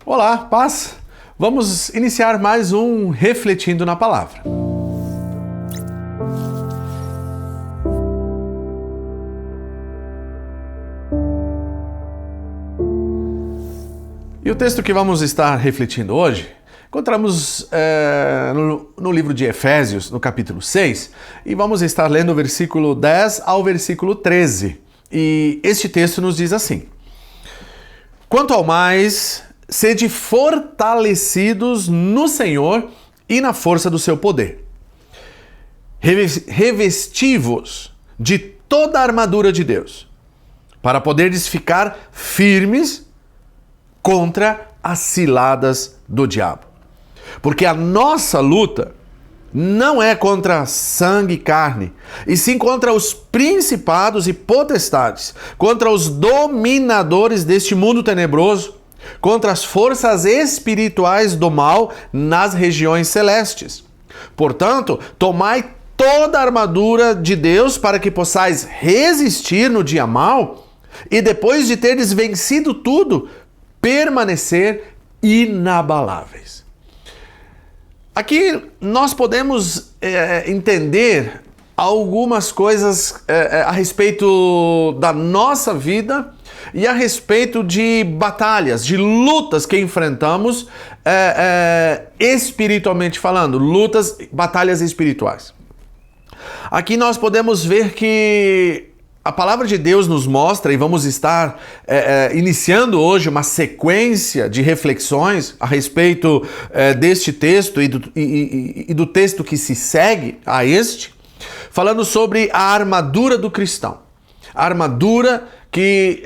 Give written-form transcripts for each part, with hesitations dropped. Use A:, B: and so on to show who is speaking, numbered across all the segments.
A: Olá, paz! Vamos iniciar mais um Refletindo na Palavra. E o texto que vamos estar refletindo hoje, encontramos no livro de Efésios, no capítulo 6, e vamos estar lendo o versículo 10 ao versículo 13. E este texto nos diz assim: Quanto ao mais, sede fortalecidos no Senhor e na força do seu poder. Revesti-vos de toda a armadura de Deus, para poderes ficar firmes contra as ciladas do diabo. Porque a nossa luta não é contra sangue e carne, e sim contra os principados e potestades, contra os dominadores deste mundo tenebroso, contra as forças espirituais do mal nas regiões celestes. Portanto, tomai toda a armadura de Deus para que possais resistir no dia mau e depois de teres vencido tudo, permanecer inabaláveis. Aqui nós podemos entender algumas coisas a respeito da nossa vida e a respeito de batalhas, de lutas que enfrentamos espiritualmente falando, batalhas espirituais. Aqui nós podemos ver que a palavra de Deus nos mostra, e vamos estar iniciando hoje uma sequência de reflexões a respeito deste texto e do texto que se segue a este, falando sobre a armadura do cristão. A armadura que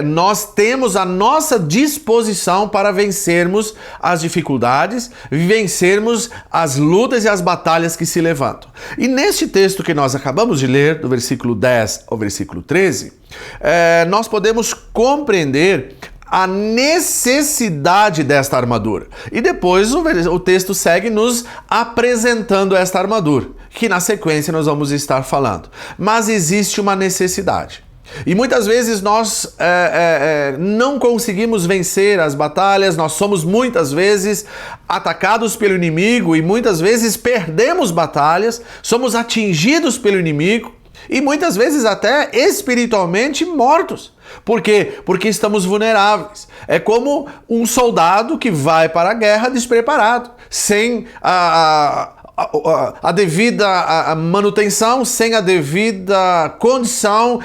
A: nós temos à nossa disposição para vencermos as dificuldades, vencermos as lutas e as batalhas que se levantam. E neste texto que nós acabamos de ler, do versículo 10 ao versículo 13, nós podemos compreender a necessidade desta armadura. E depois o texto segue nos apresentando esta armadura, que na sequência nós vamos estar falando. Mas existe uma necessidade. E muitas vezes nós não conseguimos vencer as batalhas, nós somos muitas vezes atacados pelo inimigo e muitas vezes perdemos batalhas, somos atingidos pelo inimigo e muitas vezes até espiritualmente mortos. Por quê? Porque estamos vulneráveis. É como um soldado que vai para a guerra despreparado, sem a devida manutenção, sem a devida condição,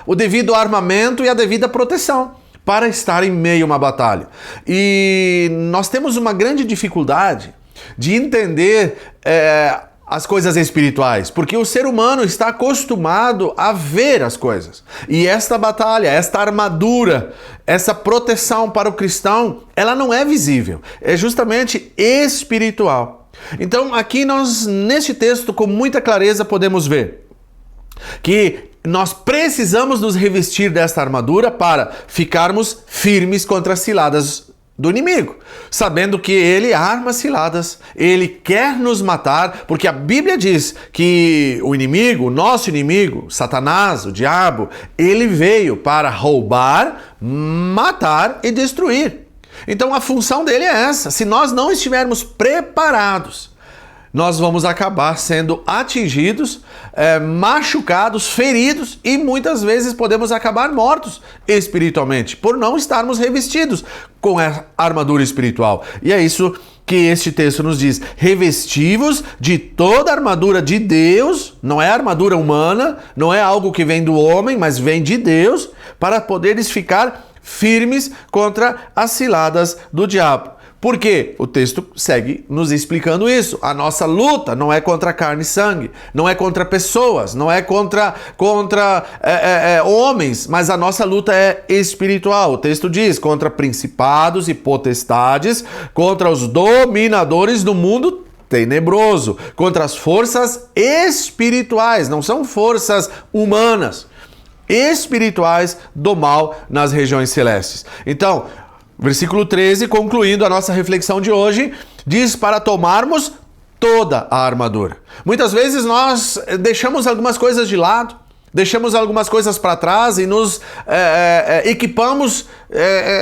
A: o devido armamento e a devida proteção para estar em meio a uma batalha. E nós temos uma grande dificuldade de entender as coisas espirituais, porque o ser humano está acostumado a ver as coisas. E esta batalha, esta armadura, essa proteção para o cristão, ela não é visível, é justamente espiritual. Então aqui nós, neste texto, com muita clareza podemos ver que nós precisamos nos revestir desta armadura para ficarmos firmes contra as ciladas do inimigo, sabendo que ele arma ciladas, ele quer nos matar, porque a Bíblia diz que o inimigo, o nosso inimigo, Satanás, o diabo, ele veio para roubar, matar e destruir. Então a função dele é essa. Se nós não estivermos preparados, nós vamos acabar sendo atingidos, machucados, feridos e muitas vezes podemos acabar mortos espiritualmente por não estarmos revestidos com a armadura espiritual. E é isso que este texto nos diz: revesti-vos de toda a armadura de Deus, não é armadura humana, não é algo que vem do homem, mas vem de Deus, para poderes ficar firmes contra as ciladas do diabo. Por quê? O texto segue nos explicando isso. A nossa luta não é contra carne e sangue, não é contra pessoas, não é contra homens, mas a nossa luta é espiritual. O texto diz: contra principados e potestades, contra os dominadores do mundo tenebroso, contra as forças espirituais, não são forças humanas, espirituais do mal nas regiões celestes. Então, versículo 13, concluindo a nossa reflexão de hoje, diz para tomarmos toda a armadura. Muitas vezes nós deixamos algumas coisas de lado, deixamos algumas coisas para trás e nos equipamos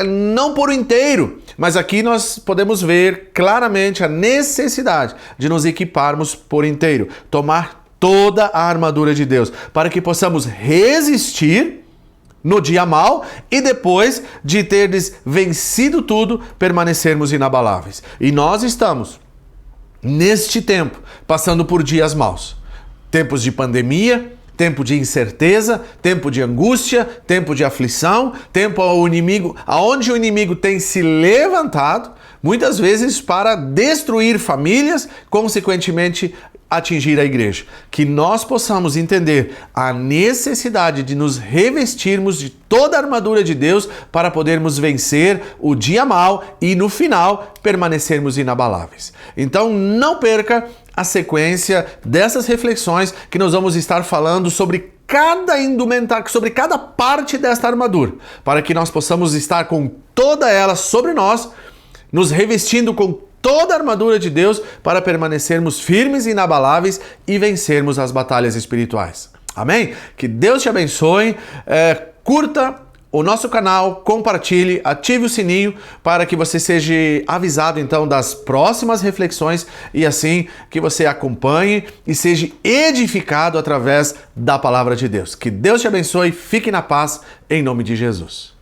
A: não por inteiro, Mas aqui nós podemos ver claramente a necessidade de nos equiparmos por inteiro, tomar toda a armadura de Deus, para que possamos resistir no dia mau e depois de teres vencido tudo, permanecermos inabaláveis. E nós estamos, neste tempo, passando por dias maus. Tempos de pandemia, tempo de incerteza, tempo de angústia, tempo de aflição, tempo aonde o inimigo tem se levantado, muitas vezes para destruir famílias, consequentemente atingir a igreja. Que nós possamos entender a necessidade de nos revestirmos de toda a armadura de Deus para podermos vencer o dia mau e no final permanecermos inabaláveis. Então não perca a sequência dessas reflexões que nós vamos estar falando sobre cada indumentário, sobre cada parte desta armadura, para que nós possamos estar com toda ela sobre nós, nos revestindo com toda a armadura de Deus para permanecermos firmes e inabaláveis e vencermos as batalhas espirituais. Amém? Que Deus te abençoe. Curta o nosso canal, compartilhe, ative o sininho para que você seja avisado então das próximas reflexões e assim que você acompanhe e seja edificado através da palavra de Deus. Que Deus te abençoe, fique na paz, em nome de Jesus.